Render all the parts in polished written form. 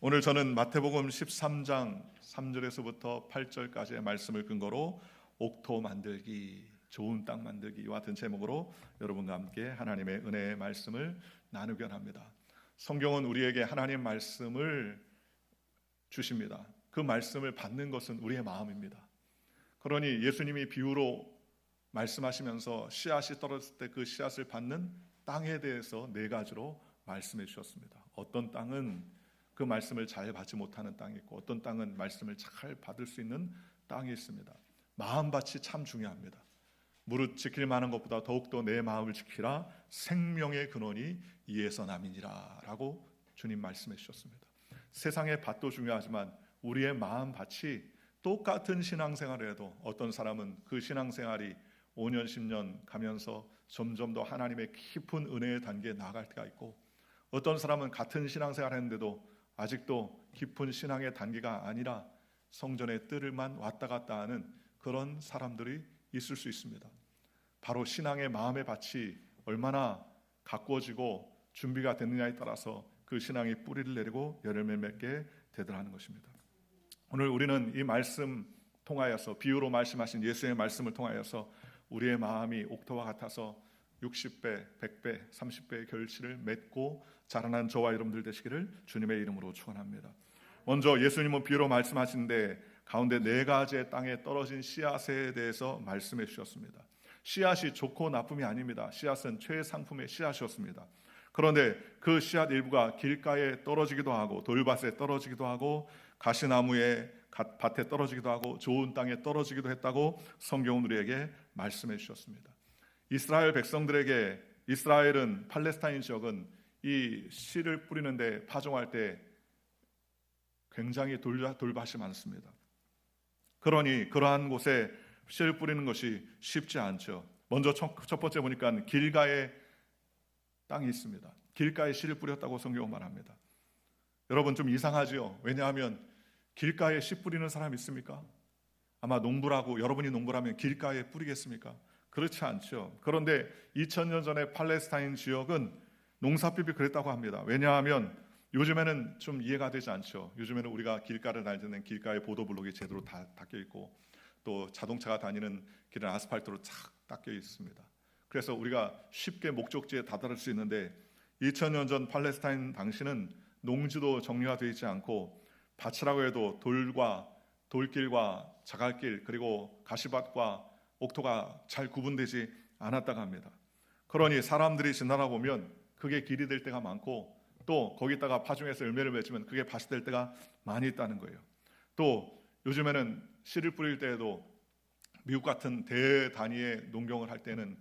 오늘 저는 마태복음 13장 3절에서부터 8절까지의 말씀을 근거로 옥토 만들기, 좋은 땅 만들기와 같은 제목으로 여러분과 함께 하나님의 은혜의 말씀을 나누려 합니다. 성경은 우리에게 하나님 말씀을 주십니다. 그 말씀을 받는 것은 우리의 마음입니다. 그러니 예수님이 비유로 말씀하시면서 씨앗이 떨어졌을 때 그 씨앗을 받는 땅에 대해서 네 가지로 말씀해 주셨습니다. 어떤 땅은 그 말씀을 잘 받지 못하는 땅이 있고, 어떤 땅은 말씀을 잘 받을 수 있는 땅이 있습니다. 마음밭이 참 중요합니다. 무릇 지킬 만한 것보다 더욱더 내 마음을 지키라, 생명의 근원이 이에서 남이니라 라고 주님 말씀해 주셨습니다. 세상의 밭도 중요하지만 우리의 마음밭이 똑같은 신앙생활을 해도 어떤 사람은 그 신앙생활이 5년 10년 가면서 점점 더 하나님의 깊은 은혜의 단계에 나아갈 때가 있고, 어떤 사람은 같은 신앙생활을 했는데도 아직도 깊은 신앙의 단계가 아니라 성전의 뜰만 왔다 갔다 하는 그런 사람들이 있을 수 있습니다. 바로 신앙의 마음의 밭이 얼마나 가꾸어지고 준비가 됐느냐에 따라서 그 신앙이 뿌리를 내리고 열매를 맺게 되더라는 것입니다. 오늘 우리는 이 말씀 통하여서, 비유로 말씀하신 예수의 말씀을 통하여서 우리의 마음이 옥토와 같아서 60배, 100배, 30배의 결실을 맺고 자라난 저와 여러분들 되시기를 주님의 이름으로 축원합니다. 먼저 예수님은 비유로 말씀하시는데 가운데 네 가지의 땅에 떨어진 씨앗에 대해서 말씀해 주셨습니다. 씨앗이 좋고 나쁨이 아닙니다. 씨앗은 최상품의 씨앗이었습니다. 그런데 그 씨앗 일부가 길가에 떨어지기도 하고, 돌밭에 떨어지기도 하고, 가시나무의 밭에 떨어지기도 하고, 좋은 땅에 떨어지기도 했다고 성경은 우리에게 말씀해 주셨습니다. 이스라엘 백성들에게, 이스라엘은, 팔레스타인 지역은 이 씨를 뿌리는데, 파종할 때 굉장히 돌밭이 많습니다. 그러니 그러한 곳에 씨를 뿌리는 것이 쉽지 않죠. 먼저 첫 번째 보니까 길가에 땅이 있습니다. 길가에 씨를 뿌렸다고 성경은 말합니다. 여러분 좀 이상하죠? 왜냐하면 길가에 씨 뿌리는 사람 있습니까? 아마 농부라고, 여러분이 농부라면 길가에 뿌리겠습니까? 그렇지 않죠. 그런데 2000년 전에 팔레스타인 지역은 농사법이 그랬다고 합니다. 왜냐하면 요즘에는 좀 이해가 되지 않죠. 요즘에는 우리가 길가를 다닐 때는 길가에 보도블록이 제대로 다 닦여 있고, 또 자동차가 다니는 길은 아스팔트로 착 닦여 있습니다. 그래서 우리가 쉽게 목적지에 다다를 수 있는데, 2000년 전 팔레스타인 당시는 농지도 정리가 되어 있지 않고, 밭이라고 해도 돌길과 자갈길, 그리고 가시밭과 옥토가 잘 구분되지 않았다고 합니다. 그러니 사람들이 지나다 보면 그게 길이 될 때가 많고, 또 거기다가 파종해서 열매를 맺으면 그게 밭이 될 때가 많이 있다는 거예요. 또 요즘에는 씨를 뿌릴 때에도 미국 같은 대단위의 농경을 할 때는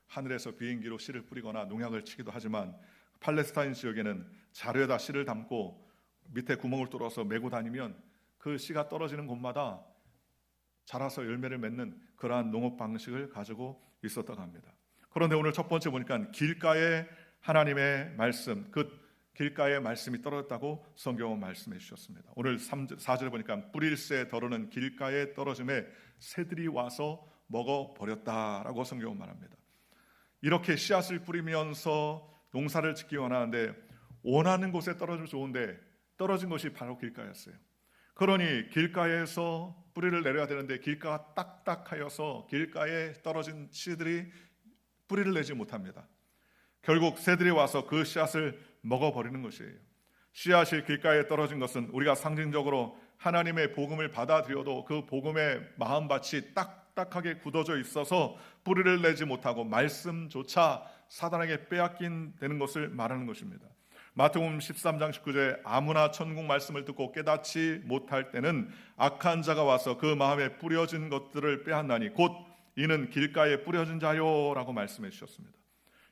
하늘에서 비행기로 씨를 뿌리거나 농약을 치기도 하지만, 팔레스타인 지역에는 자루에다 씨를 담고 밑에 구멍을 뚫어서 메고 다니면 그 씨가 떨어지는 곳마다 자라서 열매를 맺는 그러한 농업 방식을 가지고 있었다고 합니다. 그런데 오늘 첫 번째 보니까 길가에 하나님의 말씀, 그 길가에 말씀이 떨어졌다고 성경은 말씀해 주셨습니다. 오늘 4절에 보니까 뿌릴새 더러는 길가에 떨어짐에 새들이 와서 먹어버렸다라고 성경은 말합니다. 이렇게 씨앗을 뿌리면서 농사를 짓기 원하는데, 원하는 곳에 떨어지면 좋은데 떨어진 것이 바로 길가였어요. 그러니 길가에서 뿌리를 내려야 되는데 길가가 딱딱하여서 길가에 떨어진 씨들이 뿌리를 내지 못합니다. 결국 새들이 와서 그 씨앗을 먹어버리는 것이에요. 씨앗이 길가에 떨어진 것은 우리가 상징적으로 하나님의 복음을 받아들여도 그 복음의 마음밭이 딱딱하게 굳어져 있어서 뿌리를 내지 못하고 말씀조차 사단에게 빼앗긴 되는 것을 말하는 것입니다. 마태복음 13장 19절에 아무나 천국 말씀을 듣고 깨닫지 못할 때는 악한 자가 와서 그 마음에 뿌려진 것들을 빼앗나니 곧 이는 길가에 뿌려진 자요 라고 말씀해 주셨습니다.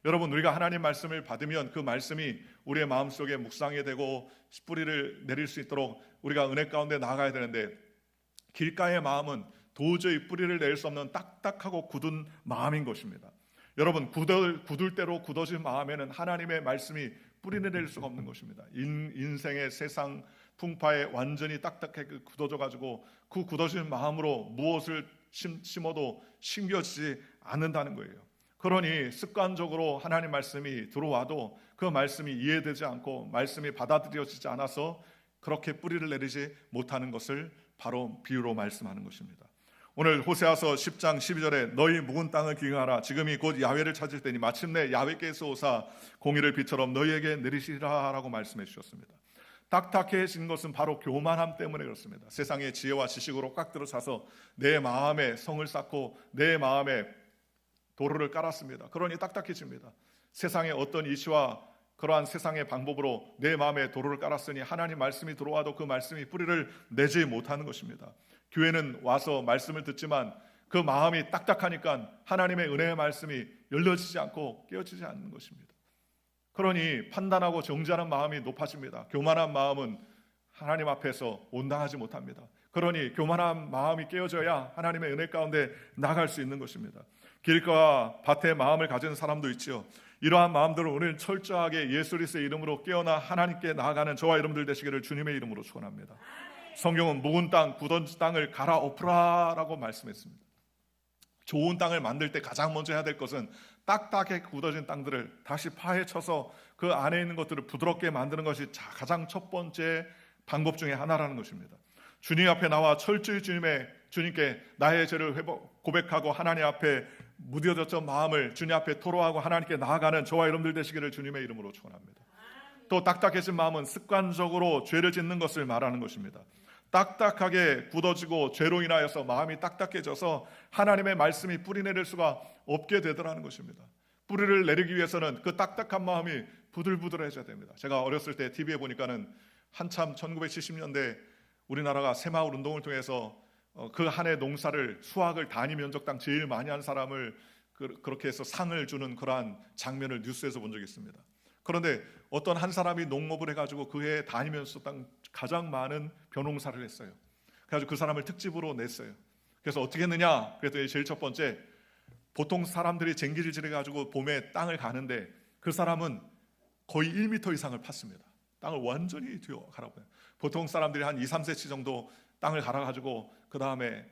여러분, 우리가 하나님 말씀을 받으면 그 말씀이 우리의 마음속에 묵상이 되고 뿌리를 내릴 수 있도록 우리가 은혜 가운데 나아가야 되는데, 길가의 마음은 도저히 뿌리를 낼 수 없는 딱딱하고 굳은 마음인 것입니다. 여러분, 굳을 대로 굳어진 마음에는 하나님의 말씀이 뿌리를 낼 수가 없는 것입니다. 인생의 세상 풍파에 완전히 딱딱하게 굳어져 가지고 그 굳어진 마음으로 무엇을 심어도 심겨지지 않는다는 거예요. 그러니 습관적으로 하나님 말씀이 들어와도 그 말씀이 이해되지 않고 말씀이 받아들여지지 않아서 그렇게 뿌리를 내리지 못하는 것을 바로 비유로 말씀하는 것입니다. 오늘 호세아서 10장 12절에 너희 묵은 땅을 기경하라. 지금이 곧 야훼를 찾을 때니 마침내 야훼께서 오사 공의를 비처럼 너희에게 내리시리라 라고 말씀해 주셨습니다. 딱딱해진 것은 바로 교만함 때문에 그렇습니다. 세상의 지혜와 지식으로 꽉 들어차서 내 마음에 성을 쌓고 내 마음에 도로를 깔았습니다. 그러니 딱딱해집니다. 세상의 어떤 이치와 그러한 세상의 방법으로 내 마음에 도로를 깔았으니 하나님 말씀이 들어와도 그 말씀이 뿌리를 내지 못하는 것입니다. 교회는 와서 말씀을 듣지만 그 마음이 딱딱하니까 하나님의 은혜의 말씀이 열려지지 않고 깨어지지 않는 것입니다. 그러니 판단하고 정죄하는 마음이 높아집니다. 교만한 마음은 하나님 앞에서 온당하지 못합니다. 그러니 교만한 마음이 깨어져야 하나님의 은혜 가운데 나아갈 수 있는 것입니다. 길가와 밭에 마음을 가진 사람도 있죠. 이러한 마음들을 오늘 철저하게 예수 그리스도의 이름으로 깨어나 하나님께 나아가는 저와 여러분들 되시기를 주님의 이름으로 축원합니다. 성경은 묵은 땅, 굳은 땅을 갈아엎으라라고 말씀했습니다. 좋은 땅을 만들 때 가장 먼저 해야 될 것은 딱딱하게 굳어진 땅들을 다시 파헤쳐서 그 안에 있는 것들을 부드럽게 만드는 것이 가장 첫 번째 방법 중에 하나라는 것입니다. 주님 앞에 나와 철저히 주님께 나의 죄를 고백하고 하나님 앞에 무뎌졌던 마음을 주님 앞에 토로하고 하나님께 나아가는 저와 여러분들 되시기를 주님의 이름으로 축원합니다. 또 딱딱해진 마음은 습관적으로 죄를 짓는 것을 말하는 것입니다. 딱딱하게 굳어지고 죄로 인하여서 마음이 딱딱해져서 하나님의 말씀이 뿌리 내릴 수가 없게 되더라는 것입니다. 뿌리를 내리기 위해서는 그 딱딱한 마음이 부들부들해져야 됩니다. 제가 어렸을 때 TV에 보니까는 한참 1970년대 우리나라가 새마을 운동을 통해서 그 한 해 농사를 수확을 단위 면적당 제일 많이 한 사람을 그렇게 해서 상을 주는 그러한 장면을 뉴스에서 본 적이 있습니다. 그런데 어떤 한 사람이 농업을 해가지고 그 해 단위 면적당 가장 많은 벼농사를 했어요. 그래서 그 사람을 특집으로 냈어요. 그래서 어떻게 했느냐? 그랬더니 제일 첫 번째, 보통 사람들이 쟁기질질 해가지고 봄에 땅을 가는데 그 사람은 거의 1m 이상을 팠습니다. 땅을 완전히 뒤로 가라고 해요. 보통 사람들이 한 2, 3cm 정도 땅을 갈아가지고 그 다음에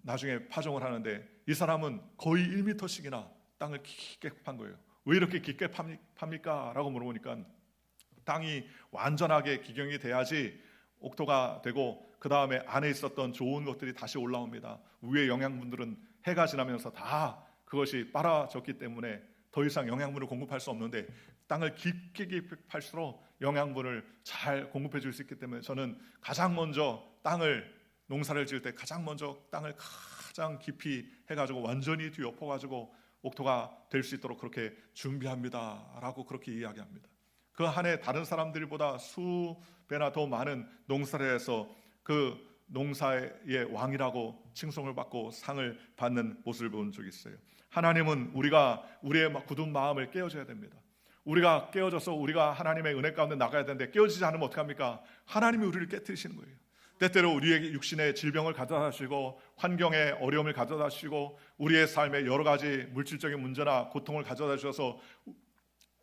나중에 파종을 하는데 이 사람은 거의 1m씩이나 땅을 깊게 판 거예요. 왜 이렇게 깊게 팝니까? 라고 물어보니까 땅이 완전하게 기경이 돼야지 옥토가 되고 그 다음에 안에 있었던 좋은 것들이 다시 올라옵니다. 위의 영양분들은 해가 지나면서 다 그것이 빨아졌기 때문에 더 이상 영양분을 공급할 수 없는데 땅을 깊게 팔수록 영양분을 잘 공급해 줄 수 있기 때문에 저는 가장 먼저 농사를 지을 때 가장 먼저 땅을 가장 깊이 해가지고 완전히 뒤엎어가지고 옥토가 될 수 있도록 그렇게 준비합니다 라고 그렇게 이야기합니다. 그 한 해 다른 사람들보다 수배나 더 많은 농사를 해서 그 농사의 왕이라고 칭송을 받고 상을 받는 모습을 본 적이 있어요. 하나님은 우리의 굳은 마음을 깨워줘야 됩니다. 우리가 깨어져서 우리가 하나님의 은혜 가운데 나가야 되는데 깨어지지 않으면 어떡합니까? 하나님이 우리를 깨트리시는 거예요. 때때로 우리에게 육신의 질병을 가져다 주시고 환경의 어려움을 가져다 주시고 우리의 삶에 여러 가지 물질적인 문제나 고통을 가져다 주셔서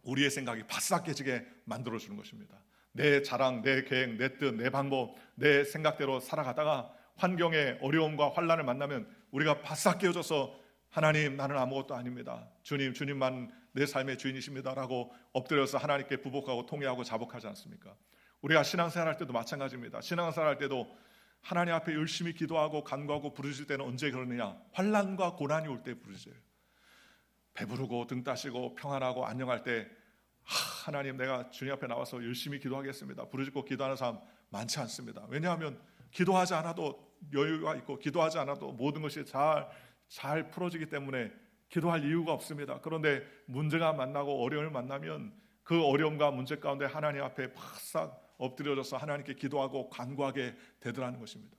우리의 생각이 바싹 깨지게 만들어주는 것입니다. 내 자랑, 내 계획, 내 뜻, 내 방법, 내 생각대로 살아가다가 환경의 어려움과 환난을 만나면 우리가 바싹 깨어져서 하나님, 나는 아무것도 아닙니다. 주님만 내 삶의 주인이십니다 라고 엎드려서 하나님께 부복하고 통회하고 자복하지 않습니까? 우리가 신앙생활 할 때도 마찬가지입니다. 신앙생활 할 때도 하나님 앞에 열심히 기도하고 간구하고 부르실 때는 언제 그러느냐? 환난과 고난이 올 때 부르세요. 배부르고 등 따시고 평안하고 안녕할 때 하나님, 내가 주님 앞에 나와서 열심히 기도하겠습니다. 부르짖고 기도하는 사람 많지 않습니다. 왜냐하면 기도하지 않아도 여유가 있고 기도하지 않아도 모든 것이 잘 풀어지기 때문에 기도할 이유가 없습니다. 그런데 문제가 만나고 어려움을 만나면 그 어려움과 문제 가운데 하나님 앞에 바싹 엎드려져서 하나님께 기도하고 간구하게 되더라는 것입니다.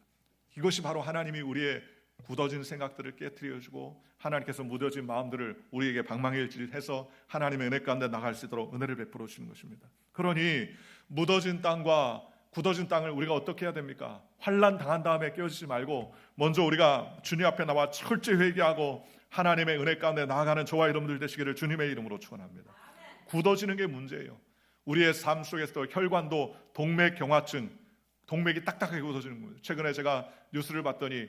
이것이 바로 하나님이 우리의 굳어진 생각들을 깨트려주고 하나님께서 무뎌진 마음들을 우리에게 방망이질해서 하나님의 은혜 가운데 나갈 수 있도록 은혜를 베풀어 주시는 것입니다. 그러니 묻어진 땅과 굳어진 땅을 우리가 어떻게 해야 됩니까? 환난 당한 다음에 깨어지지 말고 먼저 우리가 주님 앞에 나와 철저히 회개하고 하나님의 은혜 가운데 나아가는 저와 여러분들 되시기를 주님의 이름으로 축원합니다. 굳어지는 게 문제예요. 우리의 삶 속에서도 혈관도 동맥경화증, 동맥이 딱딱하게 굳어지는 거예요. 최근에 제가 뉴스를 봤더니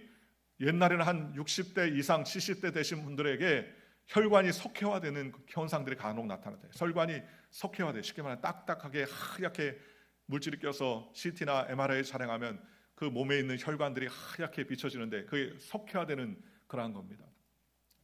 옛날에는 한 60대 이상 70대 되신 분들에게 혈관이 석회화되는 현상들이 간혹 나타나요. 혈관이 석회화돼, 쉽게 말하면 딱딱하게 하얗게 물질이 껴서 CT나 MRI 촬영하면 그 몸에 있는 혈관들이 하얗게 비춰지는데 그게 석회화되는 그러한 겁니다.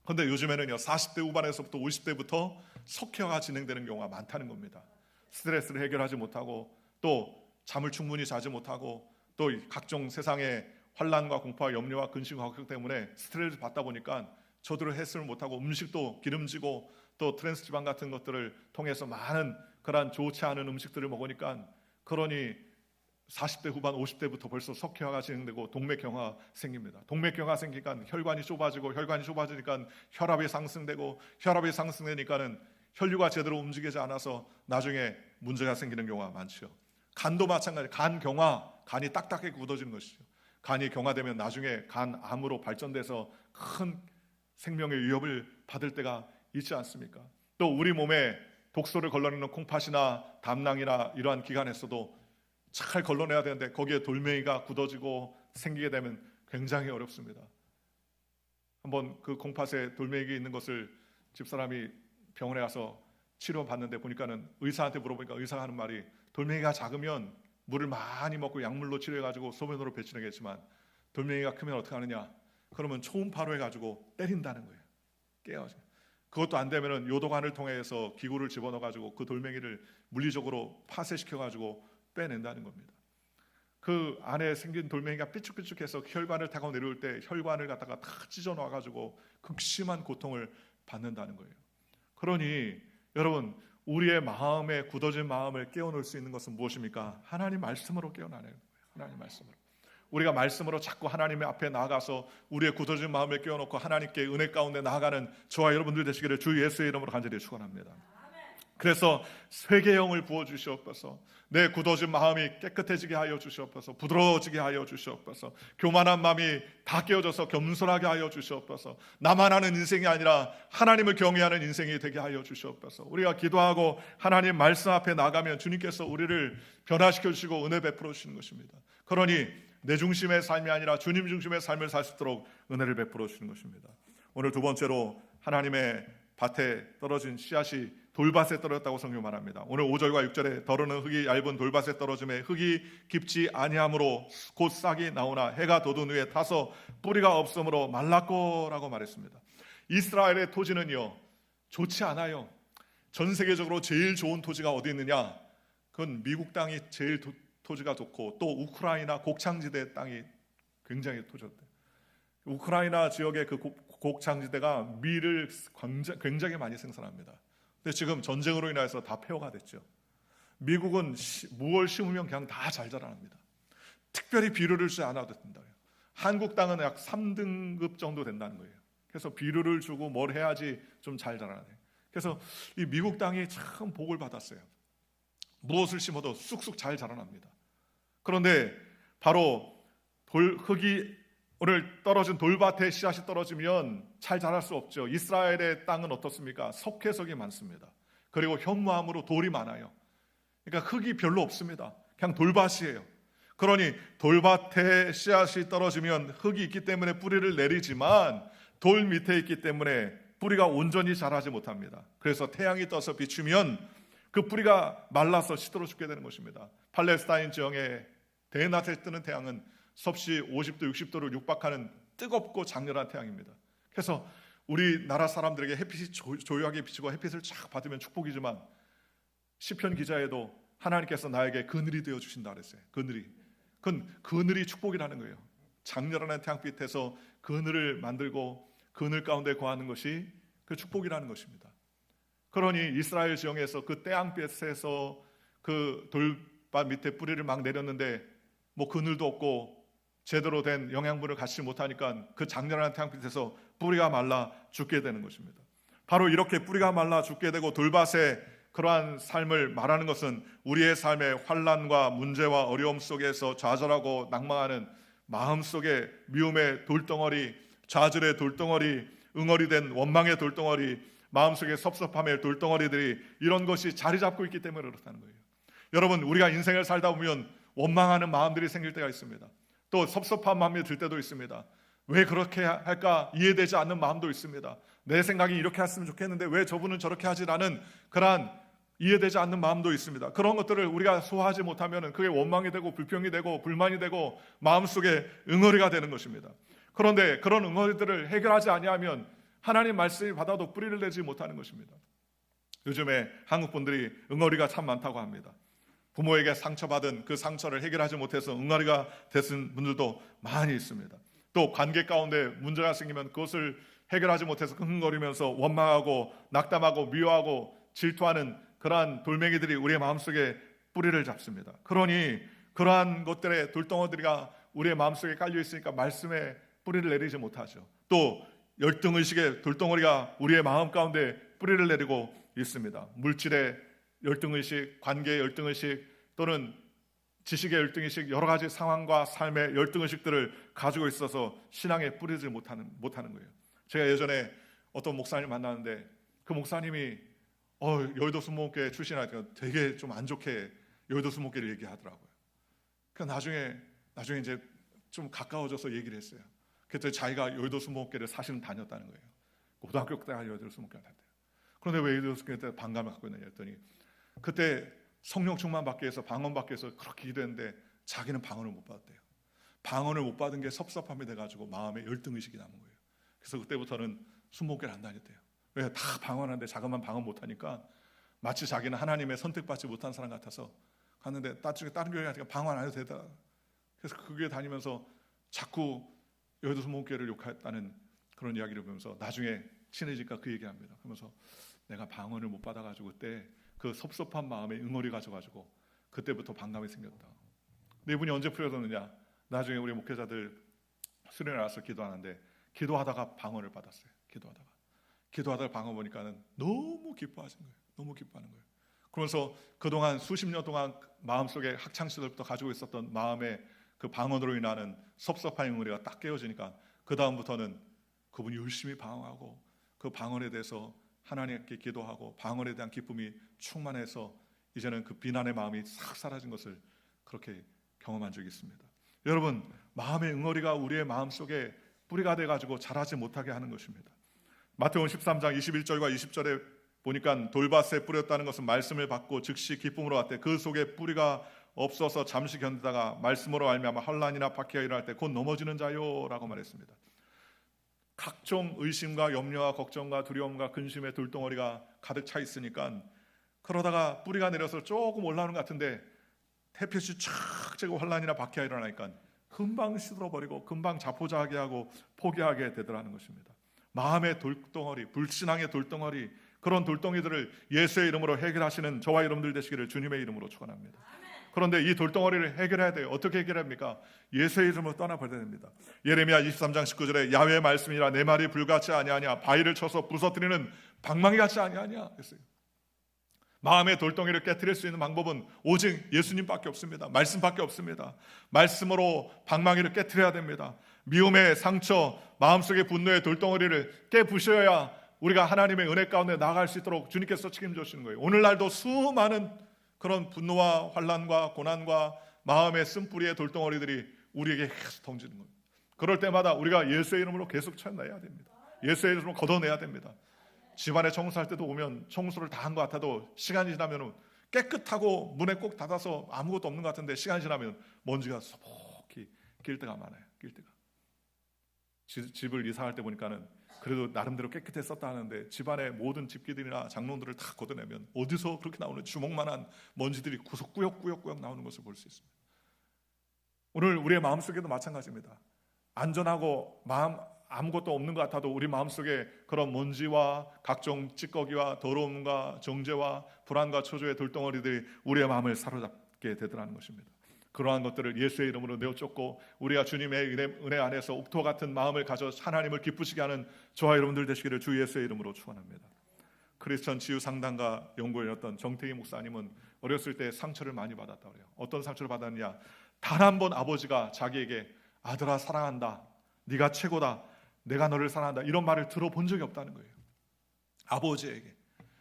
그런데 요즘에는요 40대 후반에서부터 50대부터 석회화가 진행되는 경우가 많다는 겁니다. 스트레스를 해결하지 못하고 또 잠을 충분히 자지 못하고 또 각종 세상의 환난과 공포와 염려와 근심과 걱정 때문에 스트레스를 받다 보니까 저들을 해소를 못하고 음식도 기름지고 또 트랜스 지방 같은 것들을 통해서 많은 그러한 좋지 않은 음식들을 먹으니까 그러니 40대 후반 50대부터 벌써 석회화가 진행되고 동맥경화가 생깁니다. 동맥경화가 생기니까 혈관이 좁아지고 혈관이 좁아지니까 혈압이 상승되고 혈압이 상승되니까는 혈류가 제대로 움직이지 않아서 나중에 문제가 생기는 경우가 많죠. 간도 마찬가지, 간경화, 간이 딱딱하게 굳어지는 것이죠. 간이 경화되면 나중에 간암으로 발전돼서 큰 생명의 위협을 받을 때가 있지 않습니까? 또 우리 몸에 독소를 걸러내는 콩팥이나 담낭이나 이러한 기관에서도 잘 걸러내야 되는데 거기에 돌멩이가 굳어지고 생기게 되면 굉장히 어렵습니다. 한번 그 콩팥에 돌멩이가 있는 것을 집사람이 병원에 가서 치료받는데 보니까는 의사한테 물어보니까 의사가 하는 말이 돌멩이가 작으면 물을 많이 먹고 약물로 치료해가지고 소변으로 배출하겠지만 돌멩이가 크면 어떻게 하느냐? 그러면 초음파로 해가지고 때린다는 거예요. 깨어져. 그것도 안 되면은 요도관을 통해서 기구를 집어넣어가지고 그 돌멩이를 물리적으로 파쇄시켜가지고 빼낸다는 겁니다. 그 안에 생긴 돌멩이가 삐쭉삐쭉해서 혈관을 타고 내려올 때 혈관을 갖다가 다 찢어놓아가지고 극심한 고통을 받는다는 거예요. 그러니 여러분 우리의 마음에 굳어진 마음을 깨워놓을 수 있는 것은 무엇입니까? 하나님 말씀으로 깨어나는 거예요. 하나님 말씀으로. 우리가 말씀으로 자꾸 하나님의 앞에 나아가서 우리의 굳어진 마음을 깨워놓고 하나님께 은혜 가운데 나아가는 저와 여러분들 되시기를 주 예수의 이름으로 간절히 축원합니다. 그래서 회개형을 부어주시옵소서. 내 굳어진 마음이 깨끗해지게 하여 주시옵소서. 부드러워지게 하여 주시옵소서. 교만한 마음이 다 깨어져서 겸손하게 하여 주시옵소서. 나만 하는 인생이 아니라 하나님을 경외하는 인생이 되게 하여 주시옵소서. 우리가 기도하고 하나님 말씀 앞에 나가면 주님께서 우리를 변화시켜 주시고 은혜 베풀어 주시는 것입니다. 그러니 내 중심의 삶이 아니라 주님 중심의 삶을 살 수 있도록 은혜를 베풀어 주시는 것입니다. 오늘 두 번째로 하나님의 밭에 떨어진 씨앗이 돌밭에 떨어졌다고 성경 말합니다. 오늘 5절과 6절에 더러는 흙이 얇은 돌밭에 떨어짐에 흙이 깊지 아니하므로 곧 싹이 나오나 해가 돋은 후에 타서 뿌리가 없으므로 말랐고라고 말했습니다. 이스라엘의 토지는요 좋지 않아요. 전 세계적으로 제일 좋은 토지가 어디 있느냐? 그건 미국 땅이 제일 토지가 좋고 또 우크라이나 곡창지대 땅이 굉장히 토지였대요. 우크라이나 지역의 그 곡창지대가 밀을 굉장히 많이 생산합니다. 근데 지금 전쟁으로 인해서 다 폐허가 됐죠. 미국은 무얼 심으면 그냥 다 잘 자랍니다. 특별히 비료를 주지 않아도 된다. 한국 땅은 약 3등급 정도 된다는 거예요. 그래서 비료를 주고 뭘 해야지 좀 잘 자라나요. 그래서 이 미국 땅이 참 복을 받았어요. 무엇을 심어도 쑥쑥 잘 자라납니다. 그런데 바로 흙이 오늘 떨어진 돌밭에 씨앗이 떨어지면 잘 자랄 수 없죠. 이스라엘의 땅은 어떻습니까? 석회석이 많습니다. 그리고 현무암으로 돌이 많아요. 그러니까 흙이 별로 없습니다. 그냥 돌밭이에요. 그러니 돌밭에 씨앗이 떨어지면 흙이 있기 때문에 뿌리를 내리지만 돌 밑에 있기 때문에 뿌리가 온전히 자라지 못합니다. 그래서 태양이 떠서 비추면 그 뿌리가 말라서 시들어 죽게 되는 것입니다. 팔레스타인 지형에 대낮에 뜨는 태양은 섭씨 50도 60도를 육박하는 뜨겁고 장렬한 태양입니다. 그래서 우리나라 사람들에게 햇빛이 조용하게 비치고 햇빛을 쫙 받으면 축복이지만 시편 기자에도 하나님께서 나에게 그늘이 되어 주신다 그랬어요. 그늘이 축복이라는 거예요. 장렬한 태양빛에서 그늘을 만들고 그늘 가운데 거하는 것이 그 축복이라는 것입니다. 그러니 이스라엘 지형에서 그 태양빛에서 그 돌밭 밑에 뿌리를 막 내렸는데 뭐 그늘도 없고 제대로 된 영양분을 갖지 못하니까 그 장렬한 태양빛에서 뿌리가 말라 죽게 되는 것입니다. 바로 이렇게 뿌리가 말라 죽게 되고 돌밭에 그러한 삶을 말하는 것은 우리의 삶의 환난과 문제와 어려움 속에서 좌절하고 낭망하는 마음속에 미움의 돌덩어리, 좌절의 돌덩어리, 응어리된 원망의 돌덩어리, 마음속에 섭섭함의 돌덩어리들이 이런 것이 자리 잡고 있기 때문에 그렇다는 거예요. 여러분 우리가 인생을 살다 보면 원망하는 마음들이 생길 때가 있습니다. 또 섭섭한 마음이 들 때도 있습니다. 왜 그렇게 할까 이해되지 않는 마음도 있습니다. 내 생각이 이렇게 했으면 좋겠는데 왜 저분은 저렇게 하지라는 그러한 이해되지 않는 마음도 있습니다. 그런 것들을 우리가 소화하지 못하면 그게 원망이 되고 불평이 되고 불만이 되고 마음속에 응어리가 되는 것입니다. 그런데 그런 응어리들을 해결하지 아니하면 하나님 말씀이 받아도 뿌리를 내지 못하는 것입니다. 요즘에 한국 분들이 응어리가 참 많다고 합니다. 부모에게 상처받은 그 상처를 해결하지 못해서 응어리가 되신 분들도 많이 있습니다. 또 관계 가운데 문제가 생기면 그것을 해결하지 못해서 흥흥거리면서 원망하고 낙담하고 미워하고 질투하는 그러한 돌멩이들이 우리의 마음속에 뿌리를 잡습니다. 그러니 그러한 것들의 돌덩어리가 우리의 마음속에 깔려 있으니까 말씀에 뿌리를 내리지 못하죠. 또 열등의식의 돌덩어리가 우리의 마음 가운데 뿌리를 내리고 있습니다. 물질의 열등의식, 관계의 열등의식 또는 지식의 열등의식, 여러 가지 상황과 삶의 열등의식들을 가지고 있어서 신앙에 뿌리지 못하는 거예요. 제가 예전에 어떤 목사님을 만났는데 그 목사님이 여의도 순복음교회 출신이니까 되게 좀 안 좋게 여의도 순복음교회를 얘기하더라고요. 그러니까 나중에 이제 좀 가까워져서 얘기를 했어요. 그랬더니 자기가 여의도 순복음교회를 사실은 다녔다는 거예요. 고등학교 때가 여의도 순복음교회 다녔대요. 그런데 왜 여의도 순복음교회 때 반감을 갖고 있느냐 했더니 그때 성령 충만 받기 위해서 방언 받기 위해서 그렇게 기도했는데 자기는 방언을 못 받았대요. 방언을 못 받은 게 섭섭함이 돼가지고 마음에 열등의식이 남은 거예요. 그래서 그때부터는 순복음교회를 안 다녔대요. 왜? 다 방언하는데 자기만 방언 못하니까 마치 자기는 하나님의 선택받지 못한 사람 같아서 갔는데 나중에 다른 교회 가니까 방언 안 해도 되다. 그래서 그 교회 다니면서 자꾸 여의도 순복음교회를 욕했다는 그런 이야기를 보면서 나중에 친해지니까 그 얘기합니다. 그러면서 내가 방언을 못 받아가지고 그때 그 섭섭한 마음에 응어리 가져가지고 그때부터 반감이 생겼다. 근데 이분이 언제 풀어졌느냐? 나중에 우리 목회자들 수련회 와서 기도하는데 기도하다가 방언을 받았어요. 기도하다가 방언 보니까는 너무 기뻐하신 거예요. 너무 기뻐하는 거예요. 그러면서 그동안 수십 년 동안 마음속에 학창시절부터 가지고 있었던 마음의 그 방언으로 인하는 섭섭한 응어리가 딱 깨어지니까 그 다음부터는 그분이 열심히 방언하고 그 방언에 대해서 하나님께 기도하고 방언에 대한 기쁨이 충만해서 이제는 그 비난의 마음이 싹 사라진 것을 그렇게 경험한 적이 있습니다. 여러분, 마음의 응어리가 우리의 마음속에 뿌리가 돼가지고 자라지 못하게 하는 것입니다. 마태복음 13장 21절과 20절에 보니까 돌밭에 뿌렸다는 것은 말씀을 받고 즉시 기쁨으로 왔대. 그 속에 뿌리가 없어서 잠시 견디다가 말씀으로 말미암아 환난이나 박해가 일어날 때 곧 넘어지는 자요라고 말했습니다. 각종 의심과 염려와 걱정과 두려움과 근심의 돌덩어리가 가득 차 있으니까 그러다가 뿌리가 내려서 조금 올라오는 것 같은데 햇볕이 촥 쬐고 환난이나 박해가 일어나니까 금방 시들어버리고 금방 자포자하게 하고 포기하게 되더라는 것입니다. 마음의 돌덩어리, 불신앙의 돌덩어리, 그런 돌덩이들을 예수의 이름으로 해결하시는 저와 여러분들 되시기를 주님의 이름으로 축원합니다. 그런데 이 돌덩어리를 해결해야 돼요. 어떻게 해결합니까? 예수의 이름으로 떠나버려야 됩니다. 예레미야 23장 19절에 야훼의 말씀이라 내 말이 불같이 아니하냐, 바위를 쳐서 부서뜨리는 방망이 같이 아니하냐 했어요. 마음의 돌덩이를 깨트릴 수 있는 방법은 오직 예수님밖에 없습니다. 말씀밖에 없습니다. 말씀으로 방망이를 깨트려야 됩니다. 미움의 상처, 마음속의 분노의 돌덩어리를 깨부셔야 우리가 하나님의 은혜 가운데 나아갈 수 있도록 주님께서 책임져 주시는 거예요. 오늘날도 수많은 그런 분노와 환난과 고난과 마음의 쓴뿌리의 돌덩어리들이 우리에게 계속 던지는 거예요. 그럴 때마다 우리가 예수의 이름으로 계속 쳐내야 됩니다. 예수의 이름으로 걷어내야 됩니다. 집안에 청소할 때도 오면 청소를 다 한 것 같아도 시간이 지나면 깨끗하고 문에 꼭 닫아서 아무것도 없는 것 같은데 시간이 지나면 먼지가 소복히 낄 때가 많아요. 낄 때가. 집을 이사할 때 보니까는 그래도 나름대로 깨끗해 썼다 하는데 집안의 모든 집기들이나 장롱들을 다 걷어내면 어디서 그렇게 나오는 주먹만한 먼지들이 구석 꾸역꾸역 나오는 것을 볼 수 있습니다. 오늘 우리의 마음속에도 마찬가지입니다. 안전하고 아무것도 없는 것 같아도 우리 마음속에 그런 먼지와 각종 찌꺼기와 더러움과 정죄와 불안과 초조의 돌덩어리들이 우리의 마음을 사로잡게 되더라는 것입니다. 그러한 것들을 예수의 이름으로 내어쫓고 우리가 주님의 은혜 안에서 옥토 같은 마음을 가져 하나님을 기쁘시게 하는 저와 여러분들 되시기를 주 예수의 이름으로 축원합니다. 크리스천 치유 상담가 연구원이었던 정태기 목사님은 어렸을 때 상처를 많이 받았다고 해요. 어떤 상처를 받았느냐? 단 한 번 아버지가 자기에게 아들아 사랑한다, 네가 최고다, 내가 너를 사랑한다 이런 말을 들어본 적이 없다는 거예요. 아버지에게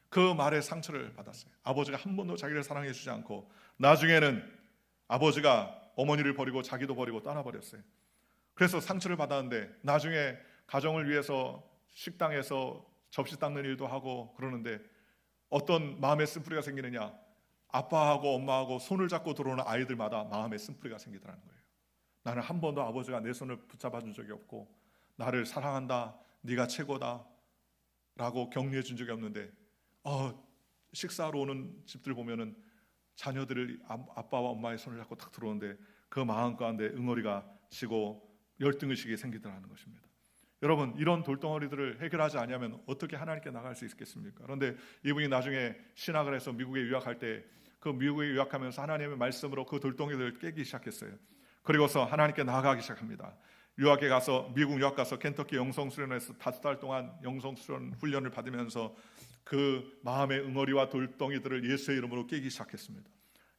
그 말에 상처를 받았어요. 아버지가 한 번도 자기를 사랑해 주지 않고 나중에는 아버지가 어머니를 버리고 자기도 버리고 떠나버렸어요. 그래서 상처를 받았는데 나중에 가정을 위해서 식당에서 접시 닦는 일도 하고 그러는데 어떤 마음의 쓴뿌리가 생기느냐? 아빠하고 엄마하고 손을 잡고 들어오는 아이들마다 마음의 쓴뿌리가 생기더라는 거예요. 나는 한 번도 아버지가 내 손을 붙잡아 준 적이 없고 나를 사랑한다, 네가 최고다 라고 격려해 준 적이 없는데 식사하러 오는 집들 보면은 자녀들을 아빠와 엄마의 손을 잡고 탁 들어오는데 그 마음 가운데 응어리가 지고 열등의식이 생기더라는 것입니다. 여러분, 이런 돌덩어리들을 해결하지 않으면 어떻게 하나님께 나갈 수 있겠습니까? 그런데 이분이 나중에 신학을 해서 미국에 유학할 때 그 미국에 유학하면서 하나님의 말씀으로 그 돌덩이들을 깨기 시작했어요. 그리고서 하나님께 나아가기 시작합니다. 유학에 가서 미국 유학 가서 켄터키 영성수련에서 5달 동안 영성수련 훈련을 받으면서 그 마음의 응어리와 돌덩이들을 예수의 이름으로 깨기 시작했습니다.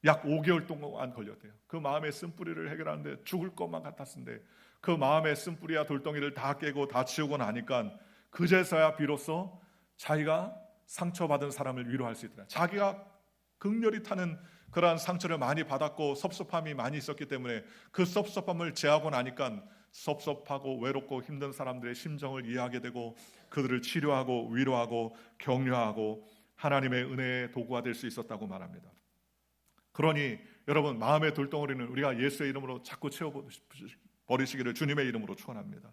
약 5개월 동안 걸렸대요. 그 마음의 쓴뿌리를 해결하는데 죽을 것만 같았는데 그 마음의 쓴뿌리와 돌덩이를 다 깨고 다 치우고 나니까 그제서야 비로소 자기가 상처받은 사람을 위로할 수 있더라. 자기가 극렬히 타는 그러한 상처를 많이 받았고 섭섭함이 많이 있었기 때문에 그 섭섭함을 제하고 나니까 섭섭하고 외롭고 힘든 사람들의 심정을 이해하게 되고 그들을 치료하고 위로하고 격려하고 하나님의 은혜의 도구가 될 수 있었다고 말합니다. 그러니 여러분, 마음의 돌덩어리는 우리가 예수의 이름으로 자꾸 채워버리시기를 주님의 이름으로 축원합니다.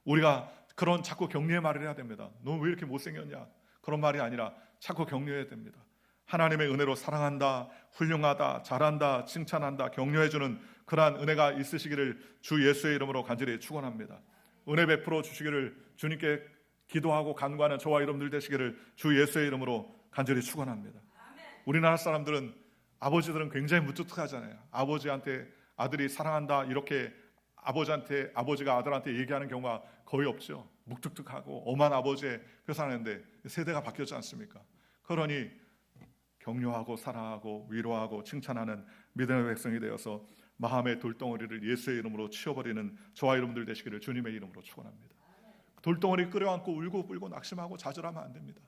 우리가 그런 자꾸 격려의 말을 해야 됩니다. 너 왜 이렇게 못생겼냐? 그런 말이 아니라 자꾸 격려해야 됩니다. 하나님의 은혜로 사랑한다, 훌륭하다, 잘한다, 칭찬한다, 격려해주는 그러한 은혜가 있으시기를 주 예수의 이름으로 간절히 축원합니다. 은혜 베풀어 주시기를 주님께 기도하고 간구하는 저와 여러분들 되시기를 주 예수의 이름으로 간절히 축원합니다. 우리나라 사람들은 아버지들은 굉장히 무뚝뚝하잖아요. 아버지한테 아들이 사랑한다 이렇게 아버지가 아들한테 얘기하는 경우가 거의 없죠. 묵뚝뚝하고 엄한 아버지의 표상인데 세대가 바뀌었지 않습니까? 그러니 격려하고 사랑하고 위로하고 칭찬하는 믿음의 백성이 되어서 마음의 돌덩어리를 예수의 이름으로 치워버리는 저와 여러분들 되시기를 주님의 이름으로 축원합니다. 돌덩어리 끌어안고 울고 불고 낙심하고 좌절하면 안 됩니다.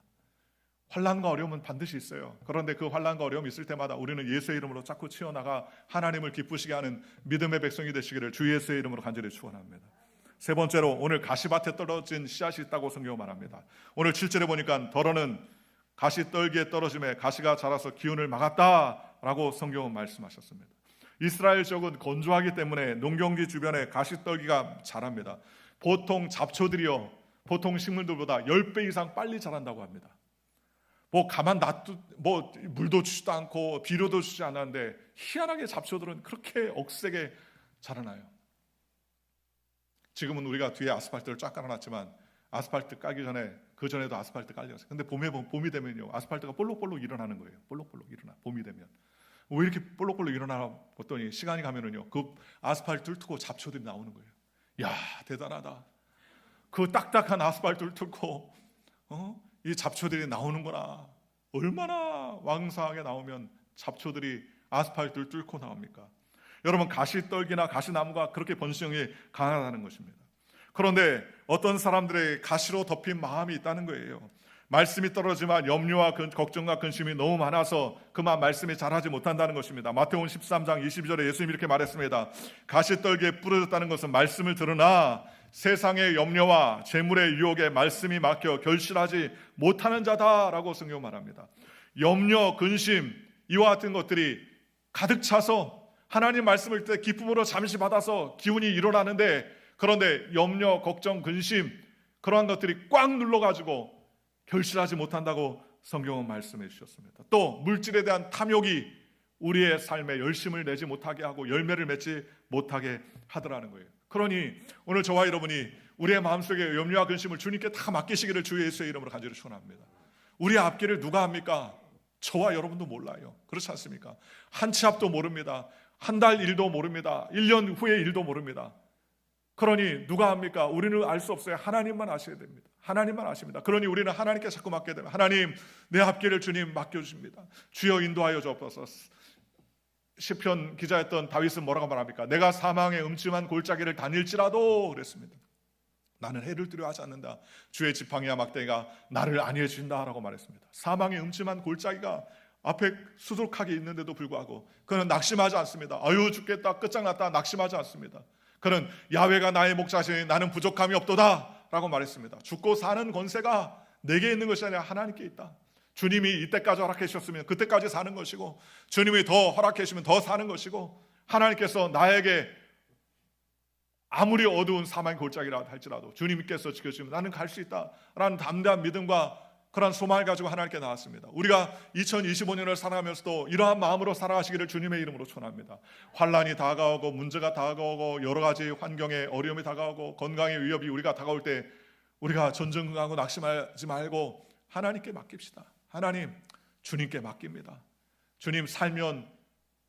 환난과 어려움은 반드시 있어요. 그런데 그 환난과 어려움이 있을 때마다 우리는 예수의 이름으로 자꾸 치워나가 하나님을 기쁘시게 하는 믿음의 백성이 되시기를 주 예수의 이름으로 간절히 축원합니다. 세 번째로, 오늘 가시밭에 떨어진 씨앗이 있다고 성경은 말합니다. 오늘 7절에 보니까 더러는 가시떨기에 떨어짐에 가시가 자라서 기운을 막았다라고 성경은 말씀하셨습니다. 이스라엘 지역은 건조하기 때문에 농경지 주변에 가시떨기가 자랍니다. 보통 잡초들이요, 보통 식물들보다 10배 이상 빨리 자란다고 합니다. 가만 물도 주지도 않고 비료도 주지 않았는데 희한하게 잡초들은 그렇게 억세게 자라나요. 지금은 우리가 뒤에 아스팔트를 쫙 깔아놨지만 아스팔트 까기 전에 그 전에도 아스팔트 깔렸어요. 근데 봄이 되면요, 아스팔트가 볼록볼록 일어나는 거예요. 볼록볼록 일어나. 봄이 되면 왜 이렇게 볼록볼록 일어나 봤더니 시간이 가면은요, 그 아스팔트를 뚫고 잡초들이 나오는 거예요. 야, 대단하다. 그 딱딱한 아스팔트를 뚫고 이 잡초들이 나오는구나. 얼마나 왕성하게 나오면 잡초들이 아스팔트를 뚫고 나옵니까? 여러분, 가시떨기나 가시나무가 그렇게 번식력이 강하다는 것입니다. 그런데 어떤 사람들의 가시로 덮인 마음이 있다는 거예요. 말씀이 떨어지만 염려와 걱정과 근심이 너무 많아서 그만 말씀이 자라지 못한다는 것입니다. 마태복음 13장 22절에 예수님이 이렇게 말했습니다. 가시떨기에 부러졌다는 것은 말씀을 들으나 세상의 염려와 재물의 유혹에 말씀이 막혀 결실하지 못하는 자다라고 성경 말합니다. 염려, 근심 이와 같은 것들이 가득 차서 하나님 말씀을 때 기쁨으로 잠시 받아서 기운이 일어나는데, 그런데 염려, 걱정, 근심 그러한 것들이 꽉 눌러가지고 결실하지 못한다고 성경은 말씀해 주셨습니다. 또 물질에 대한 탐욕이 우리의 삶에 열심을 내지 못하게 하고 열매를 맺지 못하게 하더라는 거예요. 그러니 오늘 저와 여러분이 우리의 마음속에 염려와 근심을 주님께 다 맡기시기를 주 예수의 이름으로 간절히 축원합니다. 우리의 앞길을 누가 합니까? 저와 여러분도 몰라요. 그렇지 않습니까? 한 치 앞도 모릅니다. 한 달 일도 모릅니다. 1년 후의 일도 모릅니다. 그러니 누가 합니까? 우리는 알 수 없어요. 하나님만 아셔야 됩니다. 하나님만 아십니다. 그러니 우리는 하나님께 자꾸 맡게 되면, 하나님, 내 앞길을 주님 맡겨주십니다. 주여 인도하여 주옵소서. 시편 기자였던 다윗은 뭐라고 말합니까? 내가 사망의 음침한 골짜기를 다닐지라도 그랬습니다. 나는 해를 두려워하지 않는다. 주의 지팡이와 막대기가 나를 안위해 주신다라고 말했습니다. 사망의 음침한 골짜기가 앞에 수두룩하게 있는데도 불구하고 그는 낙심하지 않습니다. 아유 죽겠다, 끝장났다, 낙심하지 않습니다. 그는 야훼가 나의 목자시니 나는 부족함이 없도다 라고 말했습니다. 죽고 사는 권세가 내게 있는 것이 아니라 하나님께 있다. 주님이 이때까지 허락해 주셨으면 그때까지 사는 것이고, 주님이 더 허락해 주시면 더 사는 것이고, 하나님께서 나에게 아무리 어두운 사망의 골짜기라 할지라도 주님께서 지켜주시면 나는 갈 수 있다라는 담대한 믿음과 그런 소망을 가지고 하나님께 나왔습니다. 우리가 2025년을 살아가면서도 이러한 마음으로 살아가시기를 주님의 이름으로 축원합니다. 환난이 다가오고 문제가 다가오고 여러 가지 환경에 어려움이 다가오고 건강의 위협이 우리가 다가올 때 우리가 전전긍긍하고 낙심하지 말고 하나님께 맡깁시다. 하나님, 주님께 맡깁니다. 주님, 살면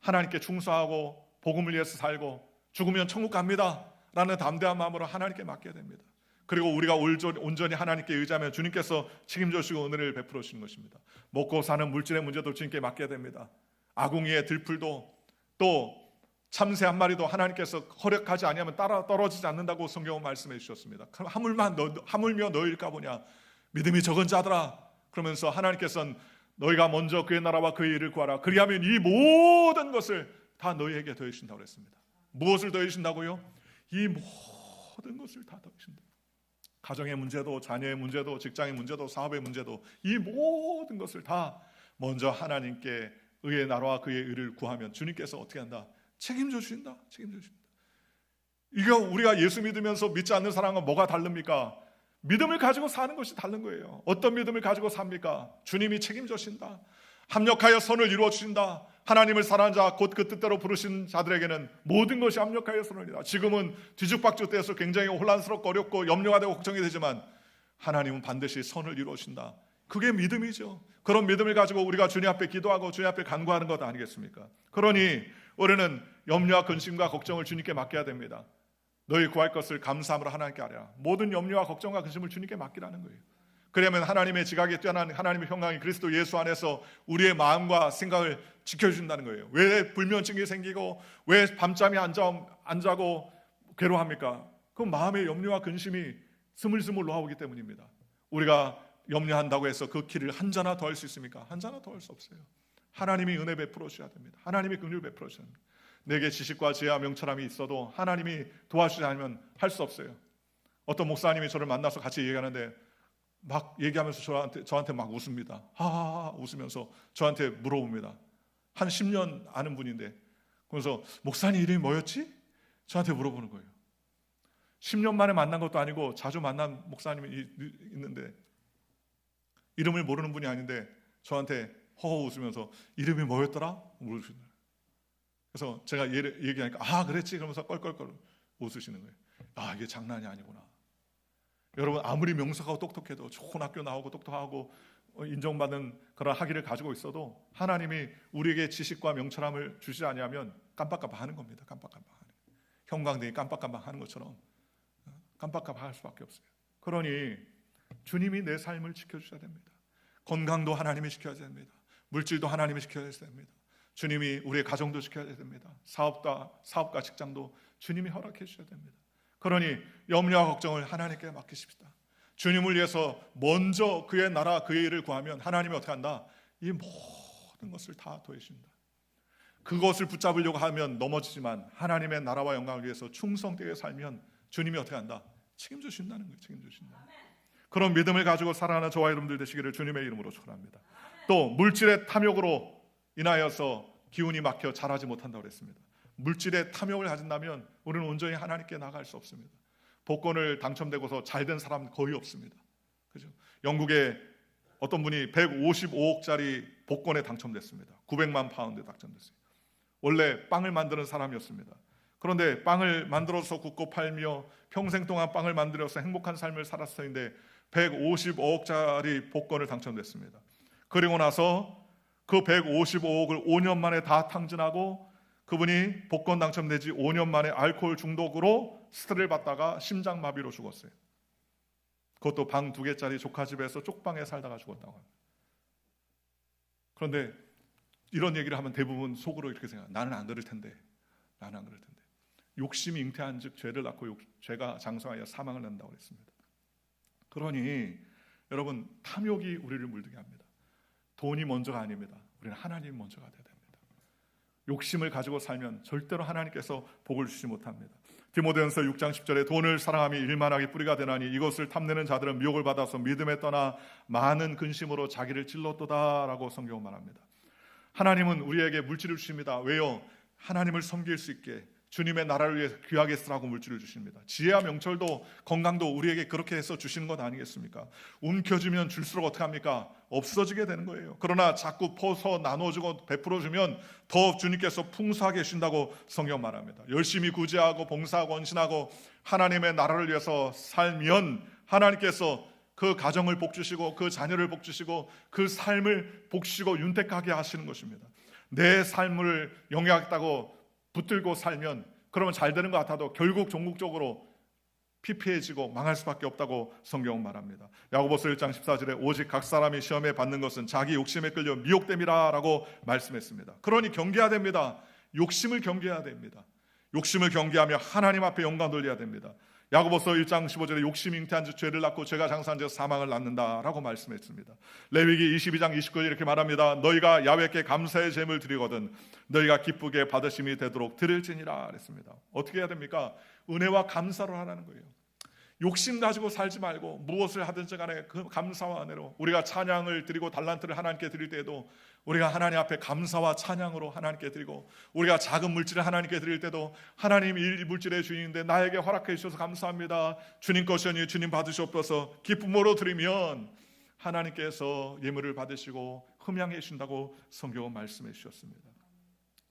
하나님께 충성하고 복음을 위해서 살고 죽으면 천국 갑니다 라는 담대한 마음으로 하나님께 맡겨야 됩니다. 그리고 우리가 온전히 하나님께 의지하면 주님께서 책임져 주시고 은혜를 베풀어 주시는 것입니다. 먹고 사는 물질의 문제도 주님께 맡겨야 됩니다. 아궁이의 들풀도 또 참새 한 마리도 하나님께서 허락하지 아니하면 따라 떨어지지 않는다고 성경은 말씀해 주셨습니다. 하물며 너희일까 보냐, 믿음이 적은 자들아, 그러면서 하나님께서는 너희가 먼저 그의 나라와 그의 일을 구하라, 그리하면 이 모든 것을 다 너희에게 더해주신다고 그랬습니다. 무엇을 더해주신다고요? 이 모든 것을 다 더해주신다. 가정의 문제도, 자녀의 문제도, 직장의 문제도, 사업의 문제도, 이 모든 것을 다 먼저 하나님께 의의 나라와 그의 의를 구하면 주님께서 어떻게 한다? 책임져 주신다. 책임져 주신다. 이거 우리가 예수 믿으면서 믿지 않는 사람과 뭐가 다릅니까? 믿음을 가지고 사는 것이 다른 거예요. 어떤 믿음을 가지고 삽니까? 주님이 책임져 주신다. 합력하여 선을 이루어 주신다. 하나님을 사랑하는 자, 곧 그 뜻대로 부르신 자들에게는 모든 것이 합력하여 선을 이루다. 지금은 뒤죽박죽 되어서 굉장히 혼란스럽고 어렵고 염려가 되고 걱정이 되지만 하나님은 반드시 선을 이루어 주신다. 그게 믿음이죠. 그런 믿음을 가지고 우리가 주님 앞에 기도하고 주님 앞에 간구하는 것 아니겠습니까? 그러니 우리는 염려와 근심과 걱정을 주님께 맡겨야 됩니다. 너희 구할 것을 감사함으로 하나님께 아뢰라. 모든 염려와 걱정과 근심을 주님께 맡기라는 거예요. 그러면 하나님의 지각에 뛰어난 하나님의 평강이 그리스도 예수 안에서 우리의 마음과 생각을 지켜준다는 거예요. 왜 불면증이 생기고 왜 밤잠이 안 자고 괴로워합니까? 그 마음의 염려와 근심이 스물스물 놓아오기 때문입니다. 우리가 염려한다고 해서 그 길을 한 자나 더 할 수 있습니까? 한 자나 더 할 수 없어요. 하나님이 은혜 베풀어 주셔야 됩니다. 하나님이 긍휼 베풀어 주셔야 됩니다. 내게 지식과 지혜와 명철함이 있어도 하나님이 도와주지 않으면 할 수 없어요. 어떤 목사님이 저를 만나서 같이 얘기하는데 막 얘기하면서 저한테 막 웃습니다. 하하하 웃으면서 저한테 물어봅니다. 한 10년 아는 분인데, 그래서 목사님 이름이 뭐였지? 저한테 물어보는 거예요. 10년 만에 만난 것도 아니고 자주 만난 목사님이 있는데 이름을 모르는 분이 아닌데 저한테 허허 웃으면서 이름이 뭐였더라? 물으시는 거예요. 그래서 제가 얘기하니까 아 그랬지? 그러면서 껄껄껄 웃으시는 거예요. 아 이게 장난이 아니구나. 여러분 아무리 명석하고 똑똑해도 좋은 학교 나오고 똑똑하고 인정받은 그런 학위를 가지고 있어도 하나님이 우리에게 지식과 명철함을 주시지 아니하면 깜빡깜빡하는 겁니다. 깜빡깜빡하는 형광등이 깜빡깜빡하는 것처럼 깜빡깜빡할 수밖에 없어요. 그러니 주님이 내 삶을 지켜주셔야 됩니다. 건강도 하나님이 지켜야 됩니다. 물질도 하나님이 지켜야 됩니다. 주님이 우리의 가정도 지켜야 됩니다. 사업과 직장도 주님이 허락해 주셔야 됩니다. 그러니 염려와 걱정을 하나님께 맡기십시다. 주님을 위해서 먼저 그의 나라 그의 일을 구하면 하나님이 어떻게 한다? 이 모든 것을 다 더해주신다. 그것을 붙잡으려고 하면 넘어지지만 하나님의 나라와 영광을 위해서 충성되게 살면 주님이 어떻게 한다? 책임져 주신다는 거예요. 책임져 주신다. 그런 믿음을 가지고 살아가는 저와 여러분들 되시기를 주님의 이름으로 축원합니다. 또 물질의 탐욕으로 인하여서 기운이 막혀 자라지 못한다고 그랬습니다. 물질의 탐욕을 가진다면 우리는 온전히 하나님께 나아갈 수 없습니다. 복권을 당첨되고서 잘된 사람 거의 없습니다. 그죠? 영국에 어떤 분이 155억짜리 복권에 당첨됐습니다. 900만 파운드 당첨됐어요. 원래 빵을 만드는 사람이었습니다. 그런데 빵을 만들어서 굽고 팔며 평생 동안 빵을 만들어서 행복한 삶을 살았었는데 155억짜리 복권을 당첨됐습니다. 그리고 나서 그 155억을 5년 만에 다 탕진하고 그분이 복권 당첨되지 5년 만에 알코올 중독으로 스트레스를 받다가 심장마비로 죽었어요. 그것도 방 2개짜리 조카집에서 쪽방에 살다가 죽었다고 합니다. 그런데 이런 얘기를 하면 대부분 속으로 이렇게 생각해요. 나는 안 그럴 텐데. 나는 안 그럴 텐데. 욕심이 잉태한 즉 죄를 낳고 죄가 장성하여 사망을 낳는다고 했습니다. 그러니 여러분 탐욕이 우리를 물들게 합니다. 돈이 먼저가 아닙니다. 우리는 하나님이 먼저가 돼야 됩니다. 욕심을 가지고 살면 절대로 하나님께서 복을 주지 못합니다. 디모데전서 6장 10절에 돈을 사랑함이 일만하게 뿌리가 되나니 이것을 탐내는 자들은 미혹을 받아서 믿음에 떠나 많은 근심으로 자기를 찔렀도다라고 성경은 말합니다. 하나님은 우리에게 물질을 주십니다. 왜요? 하나님을 섬길 수 있게, 주님의 나라를 위해서 귀하게 쓰라고 물질을 주십니다. 지혜와 명철도 건강도 우리에게 그렇게 해서 주시는 것 아니겠습니까? 움켜쥐면 줄수록 어떻게 합니까? 없어지게 되는 거예요. 그러나 자꾸 퍼서 나눠주고 베풀어주면 더 주님께서 풍성하게 주신다고 성경 말합니다. 열심히 구제하고 봉사하고 헌신하고 하나님의 나라를 위해서 살면 하나님께서 그 가정을 복주시고 그 자녀를 복주시고 그 삶을 복주시고 윤택하게 하시는 것입니다. 내 삶을 영위하겠다고 붙들고 살면 그러면 잘 되는 것 같아도 결국 종국적으로 피폐해지고 망할 수밖에 없다고 성경은 말합니다. 야고보서 1장 14절에 오직 각 사람이 시험에 받는 것은 자기 욕심에 끌려 미혹됨이라 라고 말씀했습니다. 그러니 경계해야 됩니다. 욕심을 경계해야 됩니다. 욕심을 경계하며 하나님 앞에 영광 돌려야 됩니다. 야고보서 1장 15절에 욕심이 잉태한 즉 죄를 낳고 죄가 장사한 즉 사망을 낳는다라고 말씀했습니다. 레위기 22장 29절 이렇게 말합니다. 너희가 야훼께 감사의 제물 드리거든 너희가 기쁘게 받으심이 되도록 드릴지니라 그랬습니다. 어떻게 해야 됩니까? 은혜와 감사로 하라는 거예요. 욕심 가지고 살지 말고 무엇을 하든지 간에 그 감사와 은혜로 우리가 찬양을 드리고 달란트를 하나님께 드릴 때에도 우리가 하나님 앞에 감사와 찬양으로 하나님께 드리고 우리가 작은 물질을 하나님께 드릴 때도 하나님 이 물질의 주인인데 나에게 허락해 주셔서 감사합니다. 주님 것이니 주님 받으시옵소서 기쁨으로 드리면 하나님께서 예물을 받으시고 흠양해 주신다고 성경은 말씀해 주셨습니다.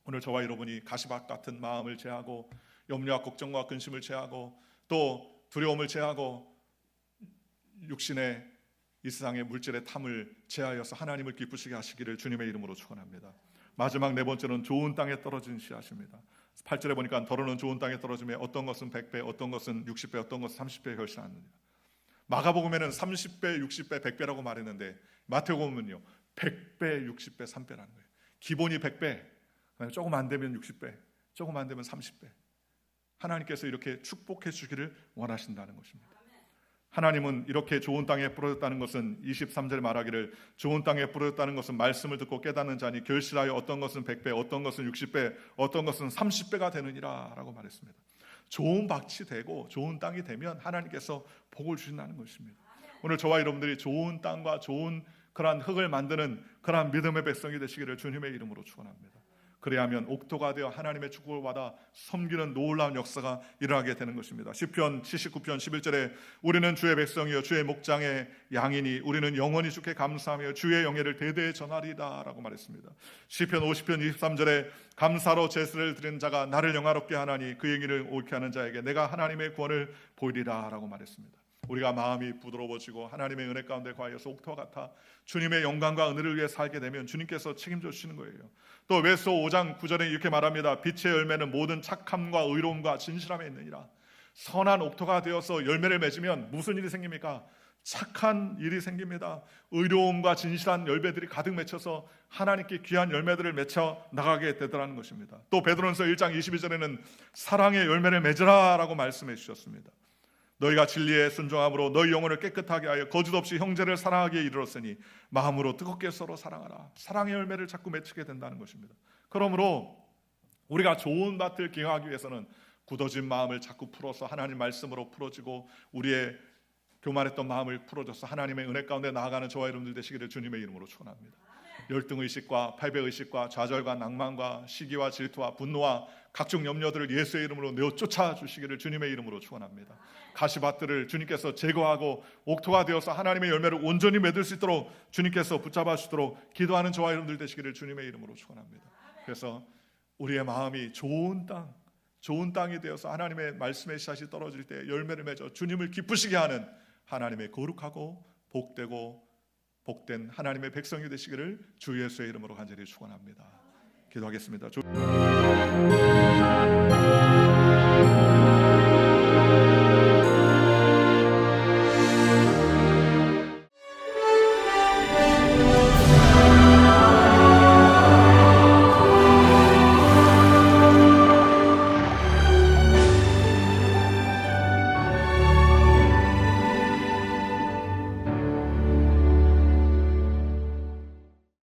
오늘 저와 여러분이 가시밭 같은 마음을 제하고 염려와 걱정과 근심을 제하고 또 두려움을 제하고 육신의 이 세상의 물질의 탐을 제하여서 하나님을 기쁘시게 하시기를 주님의 이름으로 축원합니다. 마지막 네 번째는 좋은 땅에 떨어진 씨앗입니다. 8절에 보니까 더러는 좋은 땅에 떨어지며 어떤 것은 100배, 어떤 것은 60배, 어떤 것은 30배 결실하느니라. 마가복음에는 30배, 60배, 100배라고 말했는데 마태복음은요 100배, 60배, 3배라는 거예요. 기본이 100배, 조금 안 되면 60배, 조금 안 되면 30배. 하나님께서 이렇게 축복해 주기를 원하신다는 것입니다. 하나님은 이렇게 좋은 땅에 뿌려졌다는 것은 23절 말하기를 좋은 땅에 뿌려졌다는 것은 말씀을 듣고 깨닫는 자니 결실하여 어떤 것은 100배, 어떤 것은 60배, 어떤 것은 30배가 되느니라 라고 말했습니다. 좋은 밭이 되고 좋은 땅이 되면 하나님께서 복을 주신다는 것입니다. 오늘 저와 여러분들이 좋은 땅과 좋은 그러한 흙을 만드는 그러한 믿음의 백성이 되시기를 주님의 이름으로 축원합니다. 그래야만 옥토가 되어 하나님의 축복을 받아 섬기는 놀라운 역사가 일어나게 되는 것입니다. 시편 79편 11절에 우리는 주의 백성이요 주의 목장의 양이니 우리는 영원히 주께 감사하며 주의 영예를 대대에 전하리다 라고 말했습니다. 시편 50편 23절에 감사로 제사를 드리는 자가 나를 영화롭게 하나니 그 행위를 옳게 하는 자에게 내가 하나님의 구원을 보이리라 라고 말했습니다. 우리가 마음이 부드러워지고 하나님의 은혜 가운데 거하여서 옥토와 같아 주님의 영광과 은혜를 위해 살게 되면 주님께서 책임져 주시는 거예요. 또 외서 5장 9절에 이렇게 말합니다. 빛의 열매는 모든 착함과 의로움과 진실함에 있느니라. 선한 옥토가 되어서 열매를 맺으면 무슨 일이 생깁니까? 착한 일이 생깁니다. 의로움과 진실한 열매들이 가득 맺혀서 하나님께 귀한 열매들을 맺혀 나가게 되더라는 것입니다. 또 베드로전서 1장 22절에는 사랑의 열매를 맺으라 라고 말씀해 주셨습니다. 너희가 진리에 순종함으로 너희 영혼을 깨끗하게 하여 거짓 없이 형제를 사랑하기에 이르렀으니 마음으로 뜨겁게 서로 사랑하라. 사랑의 열매를 자꾸 맺히게 된다는 것입니다. 그러므로 우리가 좋은 밭을 기하기 위해서는 굳어진 마음을 자꾸 풀어서 하나님 말씀으로 풀어지고 우리의 교만했던 마음을 풀어줘서 하나님의 은혜 가운데 나아가는 저와 여러분들 되시기를 주님의 이름으로 축원합니다. 열등의식과 패배의식과 좌절과 낭만과 시기와 질투와 분노와 각종 염려들을 예수의 이름으로 내어 쫓아주시기를 주님의 이름으로 축원합니다. 가시밭들을 주님께서 제거하고 옥토가 되어서 하나님의 열매를 온전히 맺을 수 있도록 주님께서 붙잡아 주도록 기도하는 저와 여러분들 되시기를 주님의 이름으로 축원합니다. 그래서 우리의 마음이 좋은 땅이 되어서 하나님의 말씀의 씨앗이 떨어질 때 열매를 맺어 주님을 기쁘시게 하는 하나님의 거룩하고 복된 하나님의 백성이 되시기를 주 예수의 이름으로 간절히 축원합니다. 기도하겠습니다.